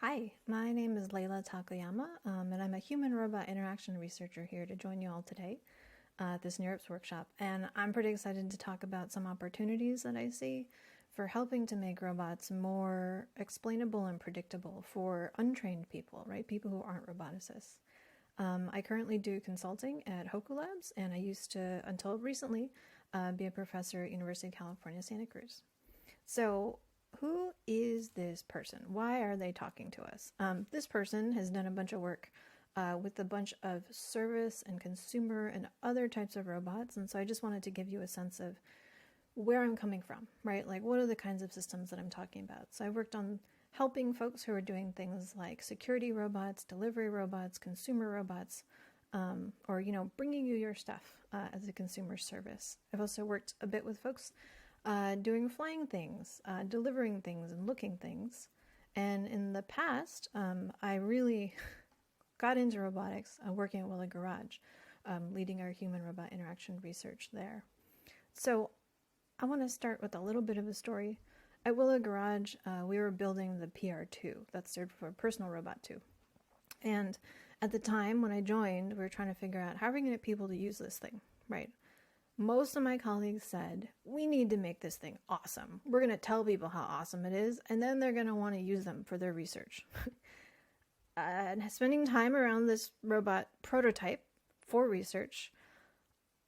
Hi, my name is Leila Takayama, and I'm a human-robot interaction researcher here to join you all today at this NeurIPS workshop. And I'm pretty excited to talk about some opportunities that I see for helping to make robots more explainable and predictable for untrained people, right? People who aren't roboticists. I currently do consulting at Hoku Labs, and I used to, until recently, be a professor at University of California, Santa Cruz. So who is this person? Why are they talking to us? This person has done a bunch of work with a bunch of service and consumer and other types of robots, and so I just wanted to give you a sense of where I'm coming from, right? Like, what are the kinds of systems that I'm talking about? So I worked on helping folks who are doing things like security robots, delivery robots, consumer robots, or, bringing you your stuff as a consumer service. I've also worked a bit with folks doing flying things, delivering things, and looking things. And in the past, I really got into robotics working at Willow Garage, leading our human-robot interaction research there. So I want to start with a little bit of a story. At Willow Garage, we were building the PR2, that stood for Personal Robot 2. And at the time when I joined, we were trying to figure out how are we going to get people to use this thing, right? Most of my colleagues said, we need to make this thing awesome. We're going to tell people how awesome it is, and then they're going to want to use them for their research. And spending time around this robot prototype for research,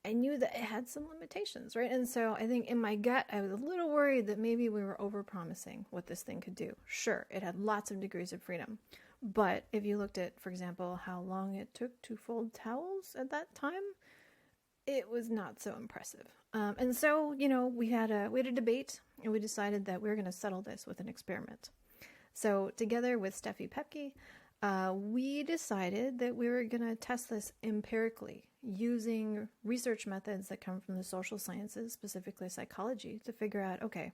I knew that it had some limitations, right? And so I think in my gut, I was a little worried that maybe we were overpromising what this thing could do. Sure, it had lots of degrees of freedom. But if you looked at, for example, how long it took to fold towels at that time, it was not so impressive. And so, we had a debate, and we decided that we were going to settle this with an experiment. So together with Steffi Pepke, we decided that we were going to test this empirically using research methods that come from the social sciences, specifically psychology, to figure out, okay,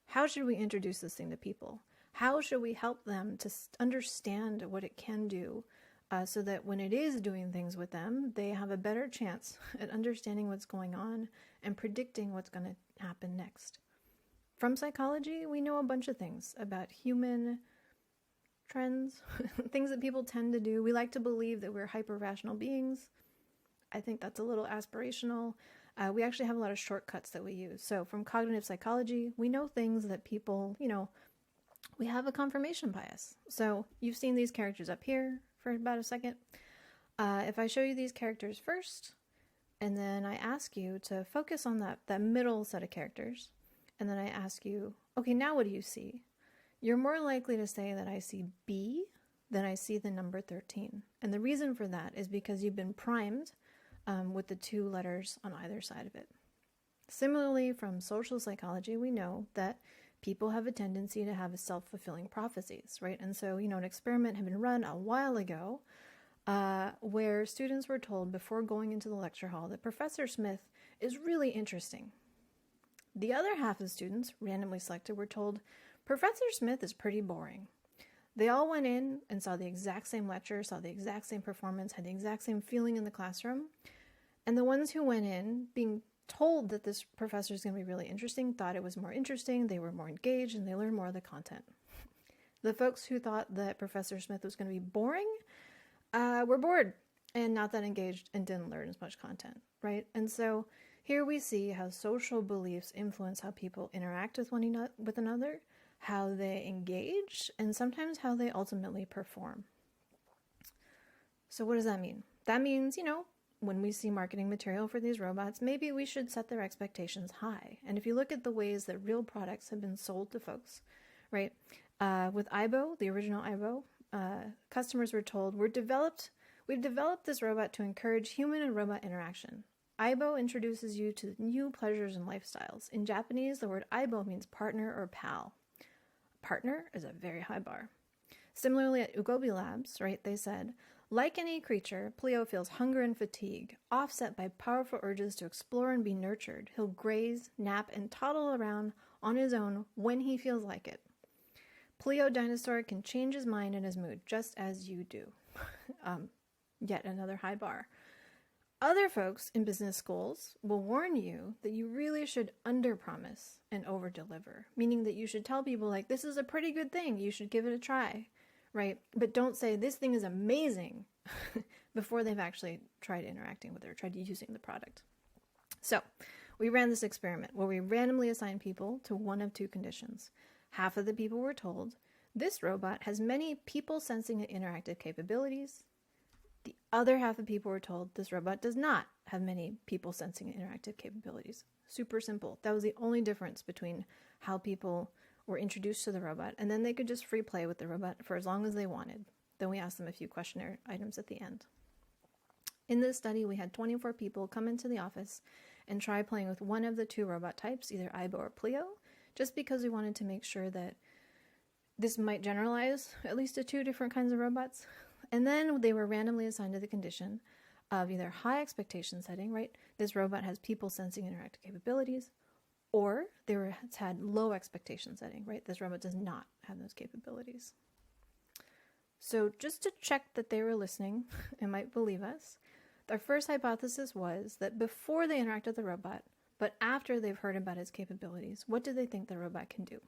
how should we introduce this thing to people? How should we help them to understand what it can do? So that when it is doing things with them, they have a better chance at understanding what's going on and predicting what's going to happen next. From psychology, we know a bunch of things about human trends, things that people tend to do. We like to believe that we're hyper-rational beings. I think that's a little aspirational. We actually have a lot of shortcuts that we use. So from cognitive psychology, we know things that people, we have a confirmation bias. So you've seen these characters up here for about a second. If I show you these characters first, and then I ask you to focus on that middle set of characters, and then I ask you, okay, now what do you see? You're more likely to say that I see B than I see the number 13. And the reason for that is because you've been primed with the two letters on either side of it. Similarly, from social psychology, we know that people have a tendency to have self-fulfilling prophecies, right? And so, an experiment had been run a while ago where students were told before going into the lecture hall that Professor Smith is really interesting. The other half of students, randomly selected, were told Professor Smith is pretty boring. They all went in and saw the exact same lecture, saw the exact same performance, had the exact same feeling in the classroom. And the ones who went in being told that this professor is going to be really interesting, thought it was more interesting, they were more engaged, and they learned more of the content. The folks who thought that Professor Smith was going to be boring were bored and not that engaged and didn't learn as much content, right? And so here we see how social beliefs influence how people interact with another, how they engage, and sometimes how they ultimately perform. So what does that mean? That means, when we see marketing material for these robots, maybe we should set their expectations high. And if you look at the ways that real products have been sold to folks, right? With Aibo, the original Aibo, customers were told, we've developed this robot to encourage human and robot interaction. Aibo introduces you to new pleasures and lifestyles. In Japanese, the word Aibo means partner or pal. Partner is a very high bar. Similarly, at Ugobi Labs, right, they said, like any creature, Pleo feels hunger and fatigue, offset by powerful urges to explore and be nurtured. He'll graze, nap, and toddle around on his own when he feels like it. Pleo Dinosaur can change his mind and his mood, just as you do. Yet another high bar. Other folks in business schools will warn you that you really should underpromise and overdeliver, meaning that you should tell people, like, this is a pretty good thing, you should give it a try, right? But don't say this thing is amazing before they've actually tried interacting with it or tried using the product. So we ran this experiment where we randomly assigned people to one of two conditions. Half of the people were told, this robot has many people-sensing and interactive capabilities. The other half of people were told, this robot does not have many people-sensing and interactive capabilities. Super simple. That was the only difference between how people were introduced to the robot, and then they could just free play with the robot for as long as they wanted. Then we asked them a few questionnaire items at the end. In this study, we had 24 people come into the office and try playing with one of the two robot types, either Aibo or Pleo, just because we wanted to make sure that this might generalize at least to two different kinds of robots. And then they were randomly assigned to the condition of either high expectation setting, right? This robot has people sensing interactive capabilities, or had low expectation setting, right? This robot does not have those capabilities. So just to check that they were listening and might believe us, our first hypothesis was that before they interact with the robot, but after they've heard about its capabilities, what do they think the robot can do?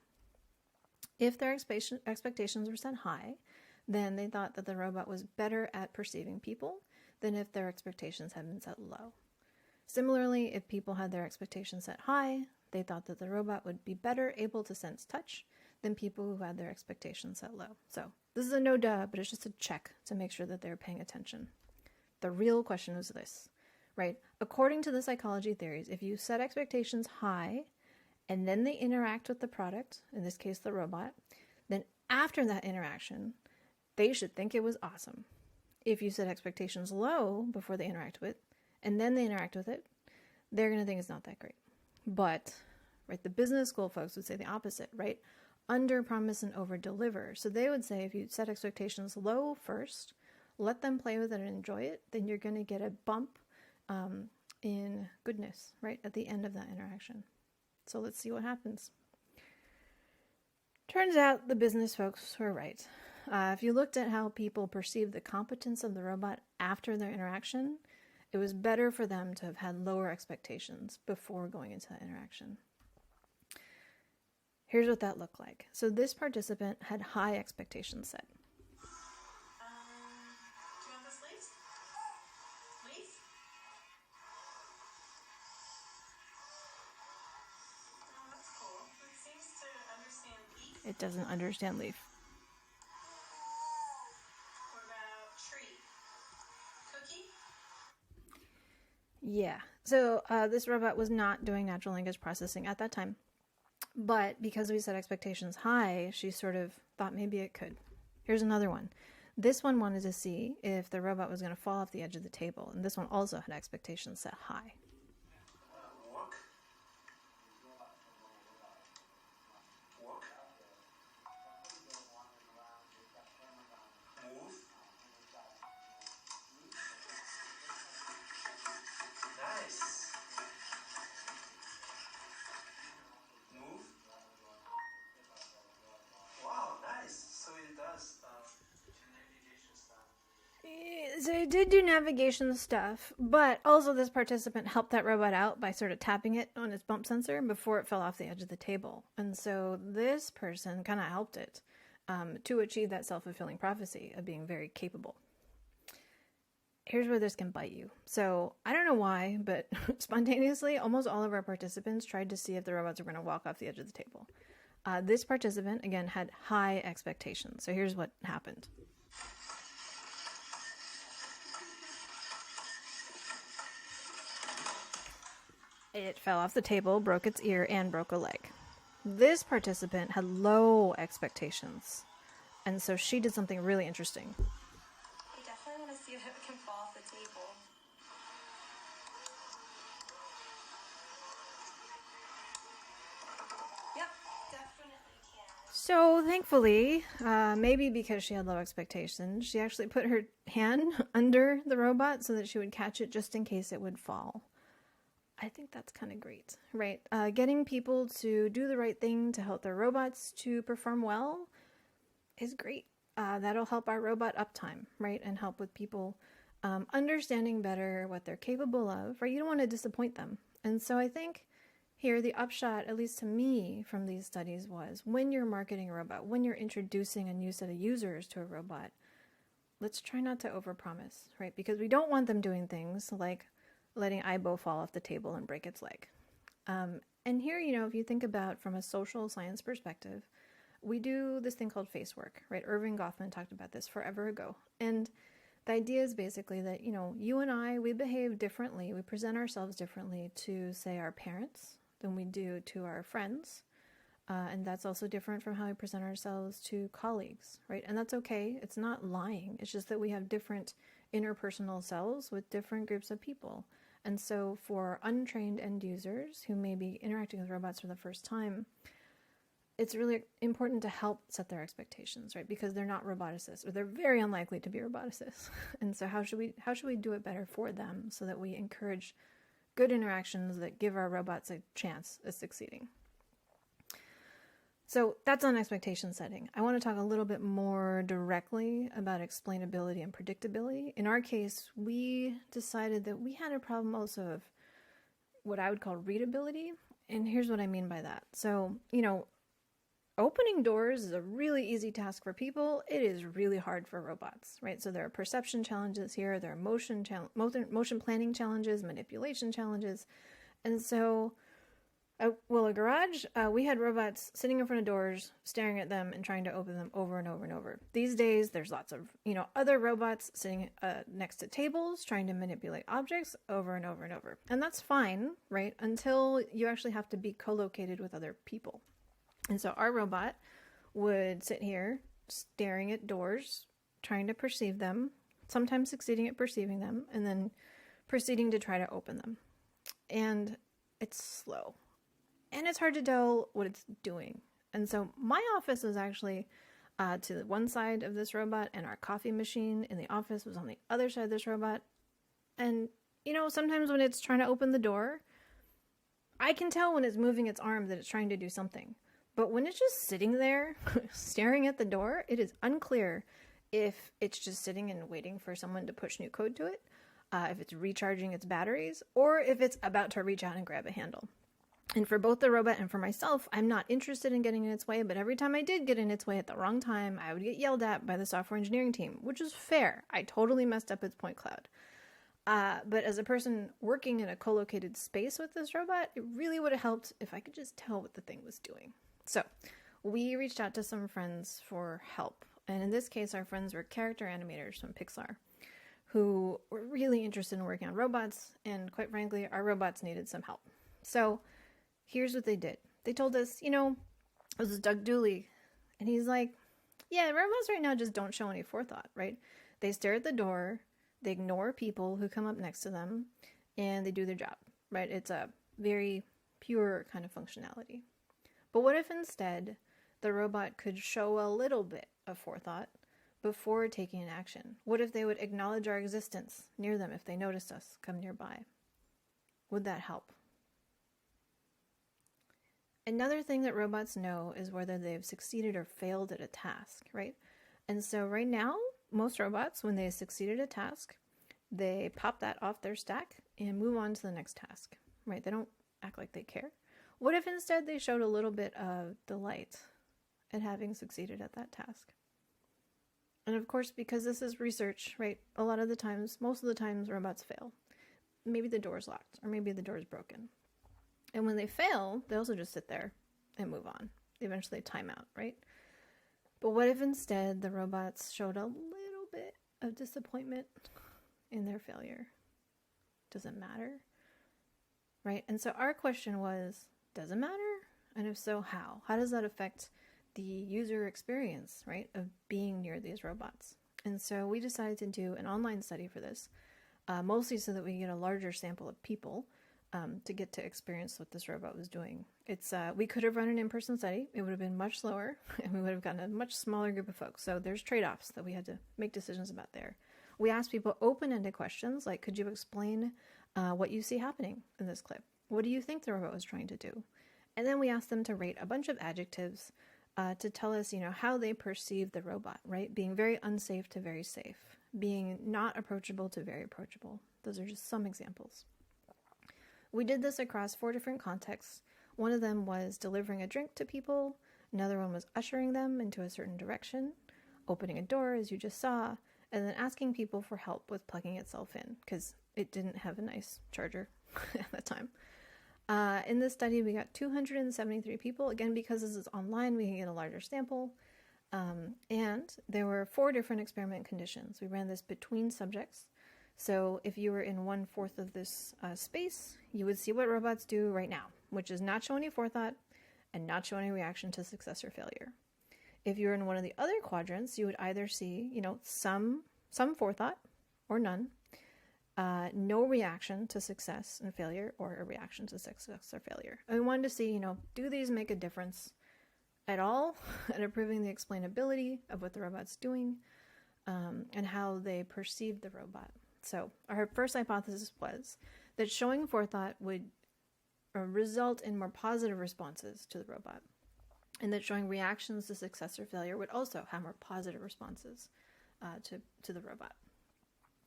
If their expectations were set high, then they thought that the robot was better at perceiving people than if their expectations had been set low. Similarly, if people had their expectations set high, they thought that the robot would be better able to sense touch than people who had their expectations set low. So this is a no duh, but it's just a check to make sure that they're paying attention. The real question was this, right? According to the psychology theories, if you set expectations high and then they interact with the product, in this case the robot, then after that interaction, they should think it was awesome. If you set expectations low before they interact with it, and then they interact with it, they're going to think it's not that great. But, right, the business school folks would say the opposite, right? Under promise and over deliver. So they would say if you set expectations low first, let them play with it and enjoy it, then you're going to get a bump in goodness, right, at the end of that interaction. So let's see what happens. Turns out the business folks were right. If you looked at how people perceived the competence of the robot after their interaction, it was better for them to have had lower expectations before going into that interaction. Here's what that looked like. So this participant had high expectations set. Do you want this leaf? Leaf? Oh, that's cool. It seems to understand leaf. It doesn't understand leaf. What about tree? Cookie? Yeah, so this robot was not doing natural language processing at that time. But because we set expectations high, she sort of thought maybe it could. Here's another one. This one wanted to see if the robot was going to fall off the edge of the table. And this one also had expectations set high. Walk. Walk. Move. Nice. Move. Wow, nice. So it does navigation stuff. So it did do navigation stuff, but also this participant helped that robot out by sort of tapping it on its bump sensor before it fell off the edge of the table. And so this person kind of helped it to achieve that self-fulfilling prophecy of being very capable. Here's where this can bite you. So I don't know why, but spontaneously, almost all of our participants tried to see if the robots were going to walk off the edge of the table. This participant, again, had high expectations. So here's what happened. It fell off the table, broke its ear, and broke a leg. This participant had low expectations. And so she did something really interesting. I definitely want to see if it can fall off the table. Yep, definitely can. So thankfully, maybe because she had low expectations, she actually put her hand under the robot so that she would catch it just in case it would fall. I think that's kind of great, right? Getting people to do the right thing to help their robots to perform well is great. That'll help our robot uptime, right? And help with people understanding better what they're capable of, right? You don't want to disappoint them. And so I think here, the upshot, at least to me from these studies, was when you're marketing a robot, when you're introducing a new set of users to a robot, let's try not to overpromise, right? Because we don't want them doing things like letting Aibo fall off the table and break its leg. And here, if you think about from a social science perspective, we do this thing called face work, right? Irving Goffman talked about this forever ago. And the idea is basically that, you and I, we behave differently. We present ourselves differently to, say, our parents than we do to our friends. And that's also different from how we present ourselves to colleagues, right? And that's okay. It's not lying. It's just that we have different interpersonal selves with different groups of people. And so for untrained end users who may be interacting with robots for the first time, it's really important to help set their expectations, right? Because they're not roboticists, or they're very unlikely to be roboticists. And so how should we do it better for them so that we encourage good interactions that give our robots a chance at succeeding? So that's on expectation setting. I want to talk a little bit more directly about explainability and predictability. In our case, we decided that we had a problem also of what I would call readability. And here's what I mean by that. So, opening doors is a really easy task for people. It is really hard for robots, right? So there are perception challenges here. There are motion planning challenges, manipulation challenges. And so at Willow Garage, we had robots sitting in front of doors, staring at them and trying to open them over and over and over. These days, there's lots of, other robots sitting next to tables, trying to manipulate objects over and over and over. And that's fine, right? Until you actually have to be co-located with other people. And so our robot would sit here staring at doors, trying to perceive them, sometimes succeeding at perceiving them, and then proceeding to try to open them. And it's slow. And it's hard to tell what it's doing. And so my office was actually to the one side of this robot, and our coffee machine in the office was on the other side of this robot. And, sometimes when it's trying to open the door, I can tell when it's moving its arm that it's trying to do something. But when it's just sitting there staring at the door, it is unclear if it's just sitting and waiting for someone to push new code to it, if it's recharging its batteries, or if it's about to reach out and grab a handle. And for both the robot and for myself, I'm not interested in getting in its way, but every time I did get in its way at the wrong time, I would get yelled at by the software engineering team, which is fair. I totally messed up its point cloud. But as a person working in a co-located space with this robot, it really would have helped if I could just tell what the thing was doing. So we reached out to some friends for help. And in this case, our friends were character animators from Pixar who were really interested in working on robots. And quite frankly, our robots needed some help. So here's what they did. They told us, it was Doug Dooley. And he's like, yeah, robots right now just don't show any forethought, right? They stare at the door. They ignore people who come up next to them. And they do their job, right? It's a very pure kind of functionality. But what if instead the robot could show a little bit of forethought before taking an action? What if they would acknowledge our existence near them if they noticed us come nearby? Would that help? Another thing that robots know is whether they've succeeded or failed at a task, right? And so right now, most robots, when they succeeded at a task, they pop that off their stack and move on to the next task, right? They don't act like they care. What if instead they showed a little bit of delight at having succeeded at that task? And of course, because this is research, right, a lot of the times, most of the times, robots fail. Maybe the door's locked, or maybe the door's broken. And when they fail, they also just sit there and move on. Eventually time out, right? But what if instead the robots showed a little bit of disappointment in their failure? Does it matter? Right? And so our question was, does it matter? And if so, how? How does that affect the user experience, right, of being near these robots? And so we decided to do an online study for this, mostly so that we get a larger sample of people to get to experience what this robot was doing. We could have run an in-person study. It would have been much slower, and we would have gotten a much smaller group of folks. So there's trade-offs that we had to make decisions about there. We asked people open-ended questions, like, could you explain what you see happening in this clip? What do you think the robot was trying to do? And then we asked them to rate a bunch of adjectives to tell us, how they perceive the robot, right? Being very unsafe to very safe, being not approachable to very approachable. Those are just some examples. We did this across 4 different contexts. One of them was delivering a drink to people. Another one was ushering them into a certain direction, opening a door, as you just saw, and then asking people for help with plugging itself in, because it didn't have a nice charger at the time. In this study, we got 273 people. Again, because this is online, we can get a larger sample. And there were 4 different experiment conditions. We ran this between subjects. So if you were in 1/4 of this space, you would see what robots do right now, which is not show any forethought and not show any reaction to success or failure. If you're in one of the other quadrants, you would either see, some forethought or none, no reaction to success and failure, or a reaction to success or failure. And we wanted to see, do these make a difference at all at improving the explainability of what the robot's doing, and how they perceive the robot. So our first hypothesis was that showing forethought would result in more positive responses to the robot, and that showing reactions to success or failure would also have more positive responses to the robot.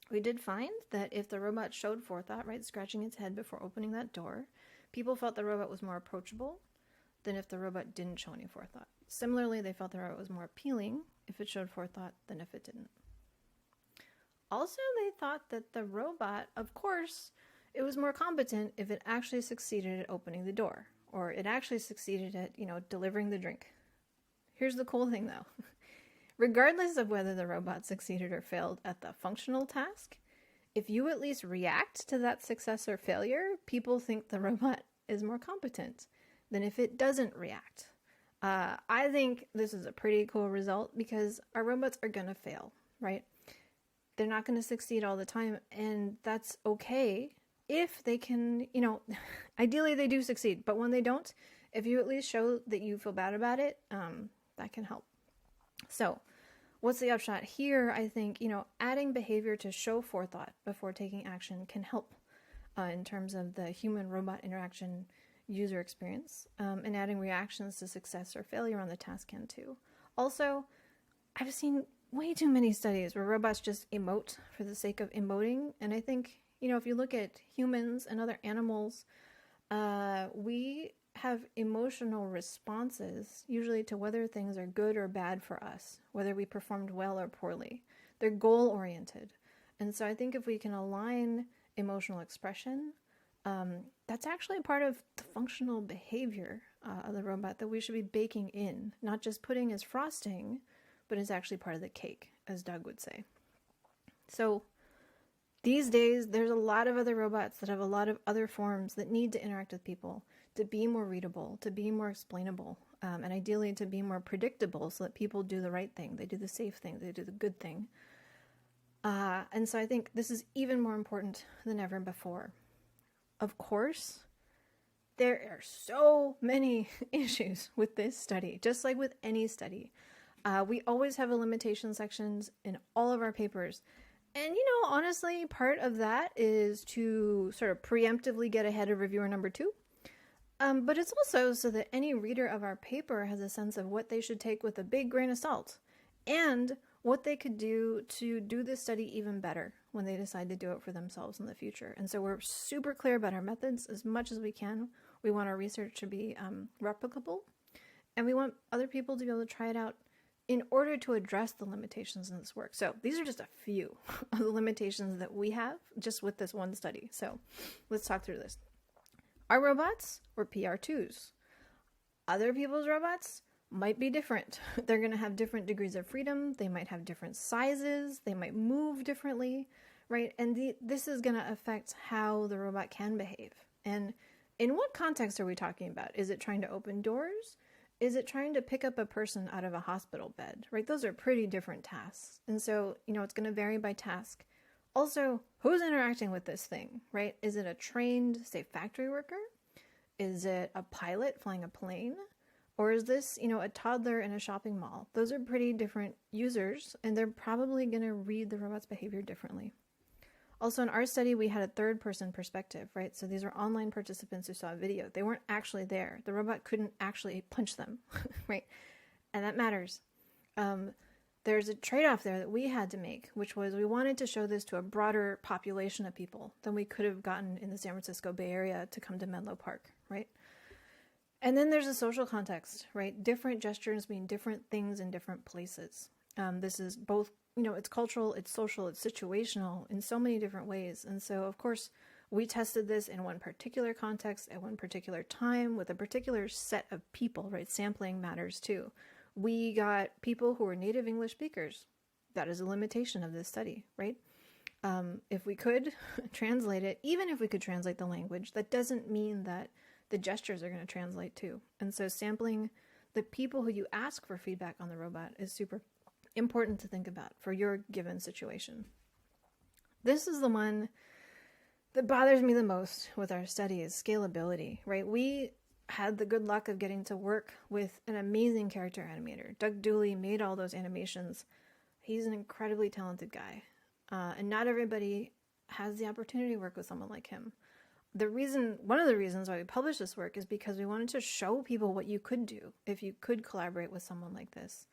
We did find that if the robot showed forethought, right, scratching its head before opening that door, people felt the robot was more approachable than if the robot didn't show any forethought. Similarly, they felt the robot was more appealing if it showed forethought than if it didn't. Also, they thought that the robot, of course, it was more competent if it actually succeeded at opening the door, or it actually succeeded at, delivering the drink. Here's the cool thing, though. Regardless of whether the robot succeeded or failed at the functional task, if you at least react to that success or failure, people think the robot is more competent than if it doesn't react. I think this is a pretty cool result because our robots are going to fail, right? They're not going to succeed all the time, and that's okay if they can, ideally they do succeed, but when they don't, if you at least show that you feel bad about it, that can help. So what's the upshot here? I think, adding behavior to show forethought before taking action can help in terms of the human-robot interaction user experience, and adding reactions to success or failure on the task can too. Also, I've seen way too many studies where robots just emote for the sake of emoting, and I think, if you look at humans and other animals, we have emotional responses, usually to whether things are good or bad for us, whether we performed well or poorly. They're goal-oriented. And so I think if we can align emotional expression, that's actually part of the functional behavior of the robot that we should be baking in, not just putting as frosting, but as actually part of the cake, as Doug would say. So these days, there's a lot of other robots that have a lot of other forms that need to interact with people, to be more readable, to be more explainable, and ideally to be more predictable so that people do the right thing, they do the safe thing, they do the good thing. And so I think this is even more important than ever before. Of course, there are so many issues with this study, just like with any study. We always have a limitation sections in all of our papers. And, honestly, part of that is to sort of preemptively get ahead of reviewer number 2. But it's also so that any reader of our paper has a sense of what they should take with a big grain of salt and what they could do to do this study even better when they decide to do it for themselves in the future. And so we're super clear about our methods as much as we can. We want our research to be replicable, and we want other people to be able to try it out in order to address the limitations in this work. So these are just a few of the limitations that we have just with this one study. So let's talk through this. Our robots were PR2s. Other people's robots might be different. They're going to have different degrees of freedom. They might have different sizes. They might move differently, right? And this is going to affect how the robot can behave. And in what context are we talking about? Is it trying to open doors? Is it trying to pick up a person out of a hospital bed, right? Those are pretty different tasks. And so, it's going to vary by task. Also, who's interacting with this thing, right? Is it a trained, say, factory worker? Is it a pilot flying a plane? Or is this, a toddler in a shopping mall? Those are pretty different users, and they're probably going to read the robot's behavior differently. Also, in our study, we had a third-person perspective, right? So these were online participants who saw a video. They weren't actually there. The robot couldn't actually punch them, right? And that matters. There's a trade-off there that we had to make, which was we wanted to show this to a broader population of people than we could have gotten in the San Francisco Bay Area to come to Menlo Park, right? And then there's a social context, right? Different gestures mean different things in different places. This is both, it's cultural, it's social, it's situational in so many different ways. And so, of course, we tested this in one particular context at one particular time with a particular set of people, right? Sampling matters too. We got people who were native English speakers. That is a limitation of this study, right? If we could translate it, even if we could translate the language, that doesn't mean that the gestures are going to translate too. And so sampling the people who you ask for feedback on the robot is super important to think about for your given situation. This is the one that bothers me the most with our study is scalability, right? We had the good luck of getting to work with an amazing character animator. Doug Dooley made all those animations. He's an incredibly talented guy. And not everybody has the opportunity to work with someone like him. One of the reasons why we published this work is because we wanted to show people what you could do if you could collaborate with someone like this.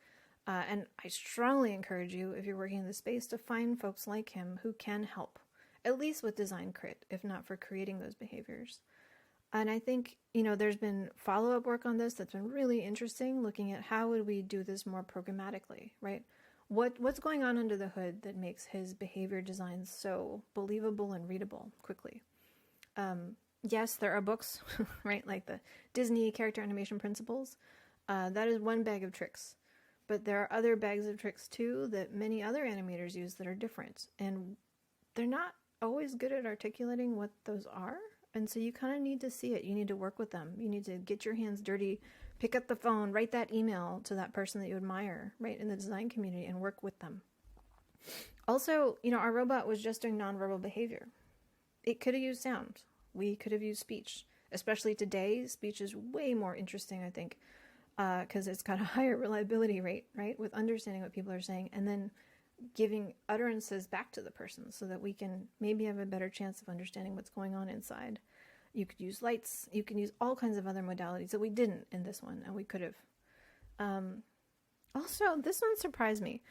And I strongly encourage you, if you're working in this space, to find folks like him who can help, at least with design crit, if not for creating those behaviors. And I think, there's been follow-up work on this that's been really interesting, looking at how would we do this more programmatically, right? What's going on under the hood that makes his behavior design so believable and readable quickly? Yes, there are books, right? Like the Disney character animation principles. That is one bag of tricks. But there are other bags of tricks too that many other animators use that are different. And they're not always good at articulating what those are. And so you kind of need to see it. You need to work with them. You need to get your hands dirty, pick up the phone, write that email to that person that you admire, right, in the design community and work with them. Also, our robot was just doing nonverbal behavior. It could have used sound. We could have used speech. Especially today, speech is way more interesting, I think, because it's got a higher reliability rate, right, with understanding what people are saying and then giving utterances back to the person so that we can maybe have a better chance of understanding what's going on inside. You could use lights. You can use all kinds of other modalities that we didn't in this one, and we could have. Also, this one surprised me.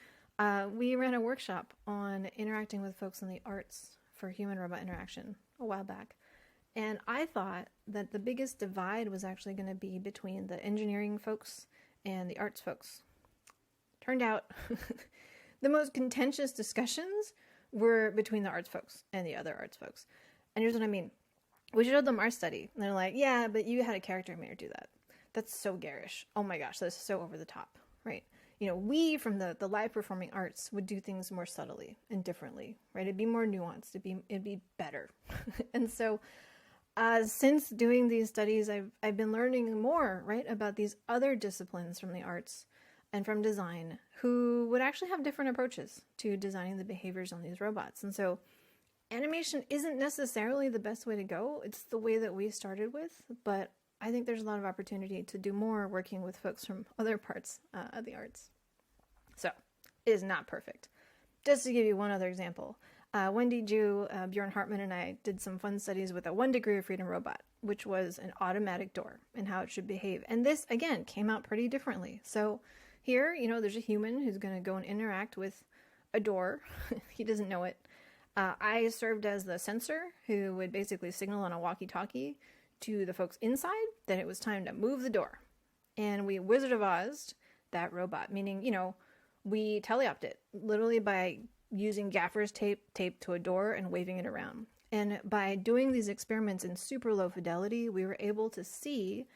We ran a workshop on interacting with folks in the arts for human-robot interaction a while back. And I thought that the biggest divide was actually going to be between the engineering folks and the arts folks. Turned out the most contentious discussions were between the arts folks and the other arts folks. And here's what I mean. We showed them our study. And they're like, yeah, but you had a character animator do that. That's so garish. Oh my gosh, that's so over the top, right? We from the live performing arts would do things more subtly and differently, right? It'd be more nuanced. It'd be better. And so since doing these studies, I've been learning more, right, about these other disciplines from the arts and from design who would actually have different approaches to designing the behaviors on these robots. And so animation isn't necessarily the best way to go. It's the way that we started with, but I think there's a lot of opportunity to do more working with folks from other parts of the arts. So it is not perfect. Just to give you one other example, Wendy Ju, Bjorn Hartman, and I did some fun studies with a 1 degree of freedom robot, which was an automatic door and how it should behave. And this, again, came out pretty differently. So here, there's a human who's going to go and interact with a door. He doesn't know it. I served as the sensor who would basically signal on a walkie-talkie to the folks inside that it was time to move the door. And we Wizard of Oz'd that robot, meaning, we teleoped it literally by using gaffer's tape taped to a door and waving it around. And by doing these experiments in super low fidelity, we were able to see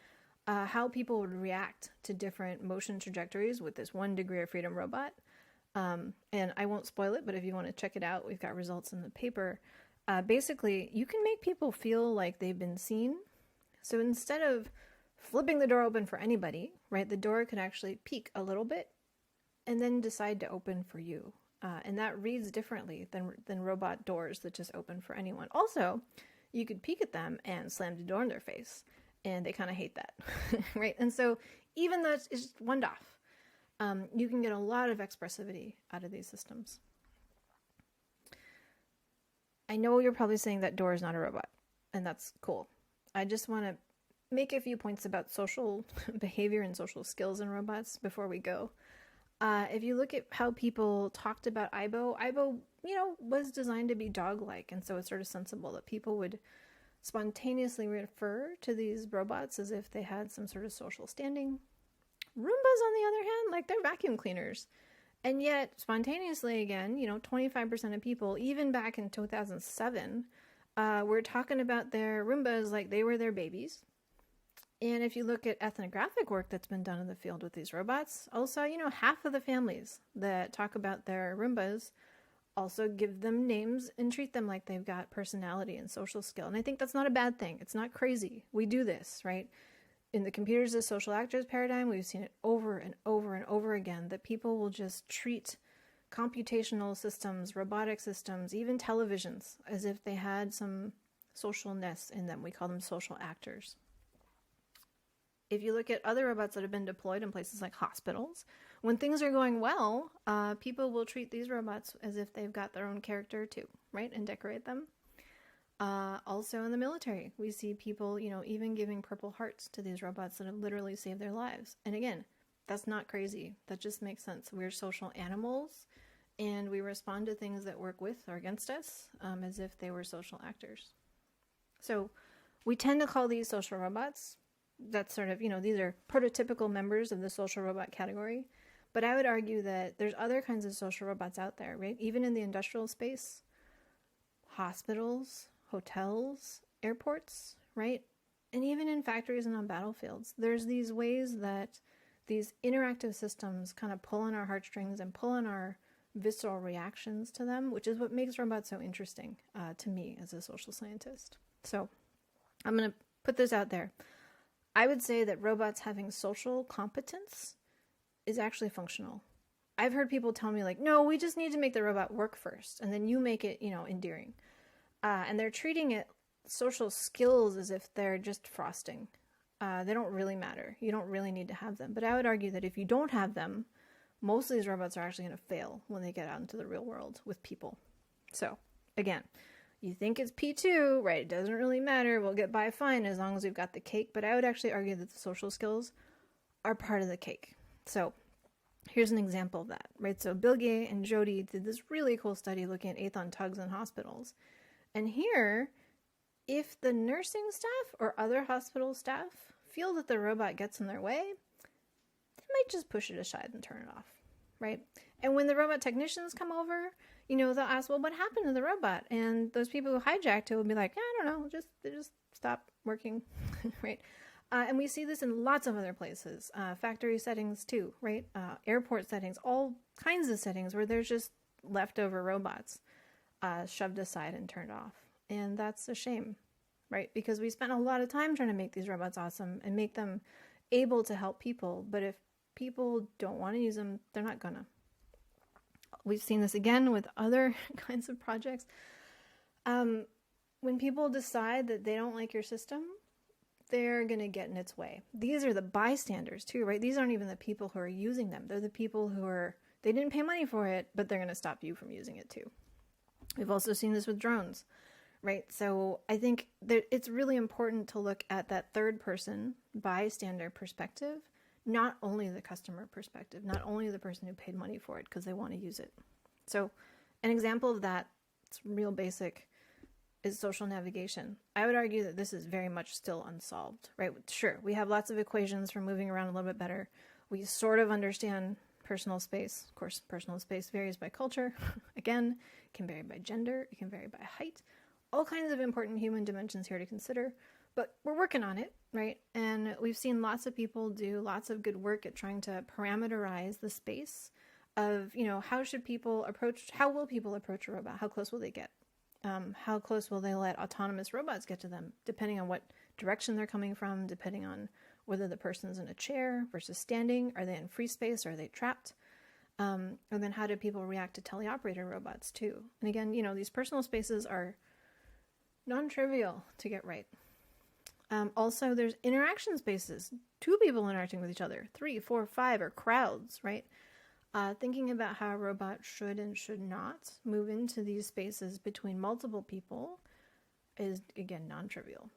how people would react to different motion trajectories with this 1 degree of freedom robot. And I won't spoil it, but if you want to check it out, we've got results in the paper. Basically, you can make people feel like they've been seen. So instead of flipping the door open for anybody, right, the door could actually peek a little bit and then decide to open for you. And that reads differently than robot doors that just open for anyone. Also, you could peek at them and slam the door in their face, and they kind of hate that, right? And so even though it's just one off, you can get a lot of expressivity out of these systems. I know you're probably saying that door is not a robot, and that's cool. I just want to make a few points about social behavior and social skills in robots before we go. If you look at how people talked about Aibo, was designed to be dog-like, and so it's sort of sensible that people would spontaneously refer to these robots as if they had some sort of social standing. Roombas, on the other hand, like they're vacuum cleaners. And yet, spontaneously again, 25% of people, even back in 2007, were talking about their Roombas like they were their babies. And if you look at ethnographic work that's been done in the field with these robots, also, half of the families that talk about their Roombas also give them names and treat them like they've got personality and social skill. And I think that's not a bad thing. It's not crazy. We do this, right? In the computers as social actors paradigm, we've seen it over and over and over again, that people will just treat computational systems, robotic systems, even televisions, as if they had some socialness in them. We call them social actors. If you look at other robots that have been deployed in places like hospitals, when things are going well, people will treat these robots as if they've got their own character too, right? And decorate them. Also in the military, we see people, even giving Purple Hearts to these robots that have literally saved their lives. And again, that's not crazy. That just makes sense. We're social animals, and we respond to things that work with or against us as if they were social actors. So we tend to call these social robots. That's sort of, these are prototypical members of the social robot category. But I would argue that there's other kinds of social robots out there, right? Even in the industrial space, hospitals, hotels, airports, right? And even in factories and on battlefields, there's these ways that these interactive systems kind of pull on our heartstrings and pull on our visceral reactions to them, which is what makes robots so interesting to me as a social scientist. So I'm going to put this out there. I would say that robots having social competence is actually functional. I've heard people tell me like, no, we just need to make the robot work first, and then you make it, endearing. And they're treating it social skills as if they're just frosting. They don't really matter. You don't really need to have them. But I would argue that if you don't have them, most of these robots are actually going to fail when they get out into the real world with people. So again, you think it's P2, right? It doesn't really matter. We'll get by fine as long as we've got the cake. But I would actually argue that the social skills are part of the cake. So here's an example of that, right? So Bilge and Jody did this really cool study looking at Athon tugs in hospitals. And here, if the nursing staff or other hospital staff feel that the robot gets in their way, they might just push it aside and turn it off, right? And when the robot technicians come over, they'll ask, well, what happened to the robot? And those people who hijacked it will be like, I don't know, they just stopped working, right? And we see this in lots of other places, factory settings too, right? Airport settings, all kinds of settings where there's just leftover robots shoved aside and turned off. And that's a shame, right? Because we spent a lot of time trying to make these robots awesome and make them able to help people. But if people don't want to use them, they're not gonna. We've seen this again with other kinds of projects. When people decide that they don't like your system, they're going to get in its way. These are the bystanders too, right? These aren't even the people who are using them. They're the people they didn't pay money for it, but they're going to stop you from using it too. We've also seen this with drones, right? So I think that it's really important to look at that third person bystander perspective, not only the customer perspective, not only the person who paid money for it because they want to use it. So an example of that, it's real basic, is social navigation. I would argue that this is very much still unsolved, right? Sure, we have lots of equations for moving around a little bit better. We sort of understand personal space. Of course, personal space varies by culture. Again, it can vary by gender. It can vary by height. All kinds of important human dimensions here to consider. But we're working on it, right? And we've seen lots of people do lots of good work at trying to parameterize the space of, how will people approach a robot? How close will they get? How close will they let autonomous robots get to them, depending on what direction they're coming from, depending on whether the person's in a chair versus standing, are they in free space, or are they trapped? And then how do people react to teleoperator robots too? And again, these personal spaces are non-trivial to get right. Also, there's interaction spaces, 2 people interacting with each other, 3, 4, 5, or crowds, right? Thinking about how a robot should and should not move into these spaces between multiple people is, again, non-trivial.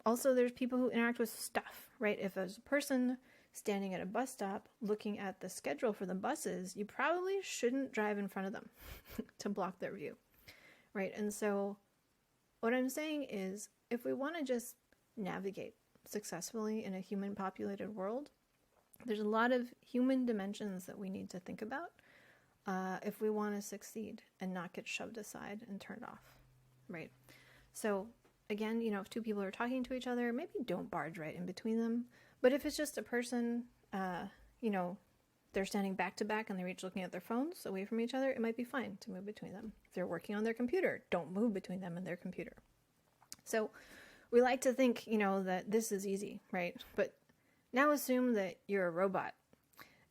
Also, there's people who interact with stuff, right? If there's a person standing at a bus stop looking at the schedule for the buses, you probably shouldn't drive in front of them to block their view, right? And so What I'm saying is, if we want to just navigate successfully in a human-populated world, there's a lot of human dimensions that we need to think about if we want to succeed and not get shoved aside and turned off, right? So again, if two people are talking to each other, maybe don't barge right in between them. But if it's just a person, they're standing back to back and they're each looking at their phones away from each other, it might be fine to move between them. If they're working on their computer, don't move between them and their computer. So we like to think, that this is easy, right? But now assume that you're a robot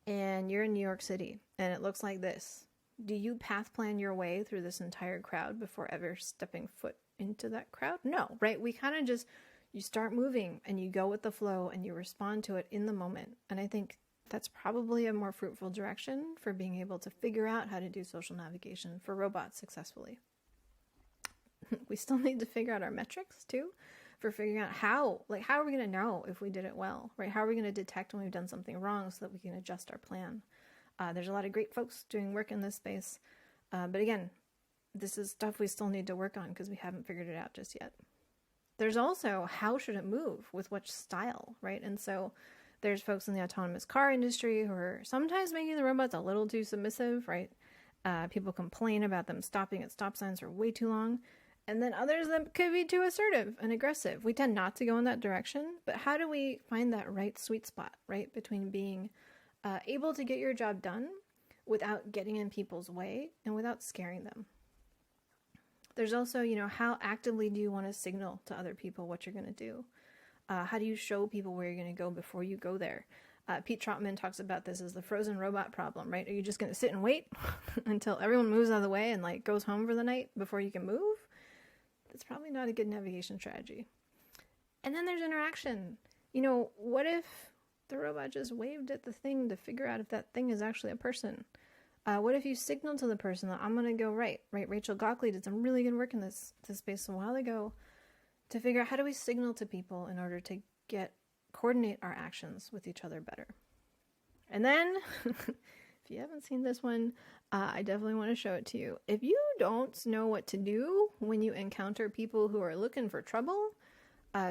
and you're in New York City and it looks like this. Do you path plan your way through this entire crowd before ever stepping foot into that crowd? No, right? We kind of just, you start moving and you go with the flow and you respond to it in the moment. And I think that's probably a more fruitful direction for being able to figure out how to do social navigation for robots successfully. We still need to figure out our metrics too, for figuring out how are we going to know if we did it well, right? How are we going to detect when we've done something wrong so that we can adjust our plan? There's a lot of great folks doing work in this space. But again, this is stuff we still need to work on because we haven't figured it out just yet. There's also, how should it move with what style, right? And so there's folks in the autonomous car industry who are sometimes making the robots a little too submissive, right? People complain about them stopping at stop signs for way too long. And then others that could be too assertive and aggressive. We tend not to go in that direction, but how do we find that right sweet spot, right? Between being able to get your job done without getting in people's way and without scaring them. There's also, how actively do you want to signal to other people what you're going to do? How do you show people where you're going to go before you go there? Pete Trotman talks about this as the frozen robot problem, right? Are you just going to sit and wait until everyone moves out of the way and goes home for the night before you can move? That's probably not a good navigation strategy. And then there's interaction. What if the robot just waved at the thing to figure out if that thing is actually a person? What if you signal to the person that I'm going to go right? Rachel Gockley did some really good work in this space a while ago to figure out how do we signal to people in order to coordinate our actions with each other better. And then, if you haven't seen this one, I definitely want to show it to you. If you don't know what to do when you encounter people who are looking for trouble,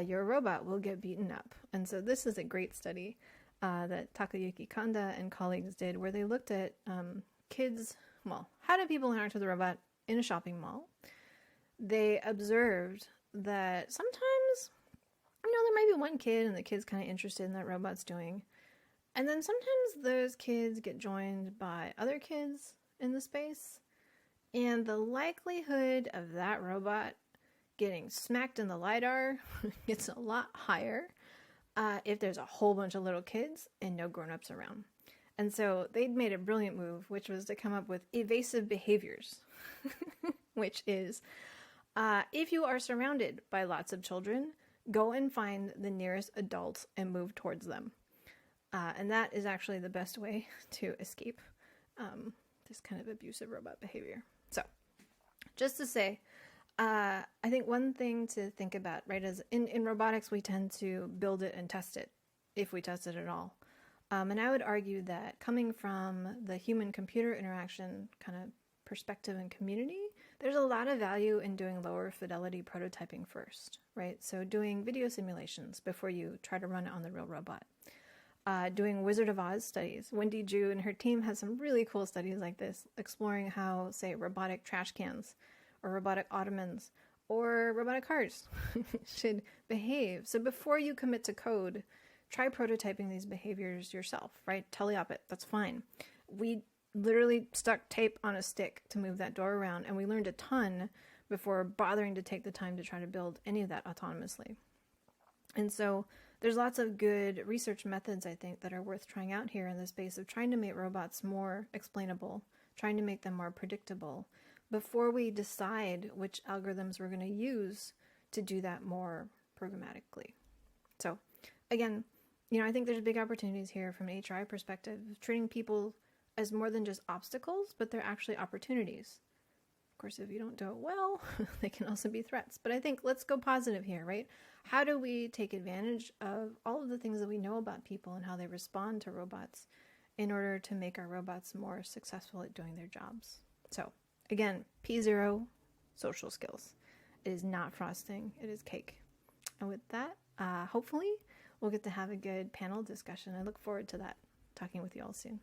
your robot will get beaten up. And so this is a great study that Takayuki Kanda and colleagues did where they looked at how do people interact with a robot in a shopping mall? They observed that sometimes, there might be one kid and the kid's kind of interested in that robot's doing. And then sometimes those kids get joined by other kids in the space. And the likelihood of that robot getting smacked in the LiDAR gets a lot higher if there's a whole bunch of little kids and no grown-ups around. And so they'd made a brilliant move, which was to come up with evasive behaviors, which is if you are surrounded by lots of children, go and find the nearest adult and move towards them. And that is actually the best way to escape this kind of abusive robot behavior. So just to say, I think one thing to think about, right, is in robotics, we tend to build it and test it, if we test it at all. And I would argue that coming from the human-computer interaction kind of perspective and community, there's a lot of value in doing lower fidelity prototyping first, right? So doing video simulations before you try to run it on the real robot. Doing Wizard of Oz studies. Wendy Ju and her team has some really cool studies like this, exploring how, say, robotic trash cans or robotic ottomans or robotic cars should behave. So before you commit to code, try prototyping these behaviors yourself, right? Teleop it, that's fine. We literally stuck tape on a stick to move that door around, and we learned a ton before bothering to take the time to try to build any of that autonomously. And so there's lots of good research methods, I think, that are worth trying out here in the space of trying to make robots more explainable, trying to make them more predictable, before we decide which algorithms we're going to use to do that more programmatically. So again, I think there's big opportunities here from an HRI perspective, treating people as more than just obstacles, but they're actually opportunities. Of course, if you don't do it well, they can also be threats. But I think let's go positive here, right? How do we take advantage of all of the things that we know about people and how they respond to robots in order to make our robots more successful at doing their jobs? So again, P0, social skills. It is not frosting, it is cake. And with that, hopefully we'll get to have a good panel discussion. I look forward to that, talking with you all soon.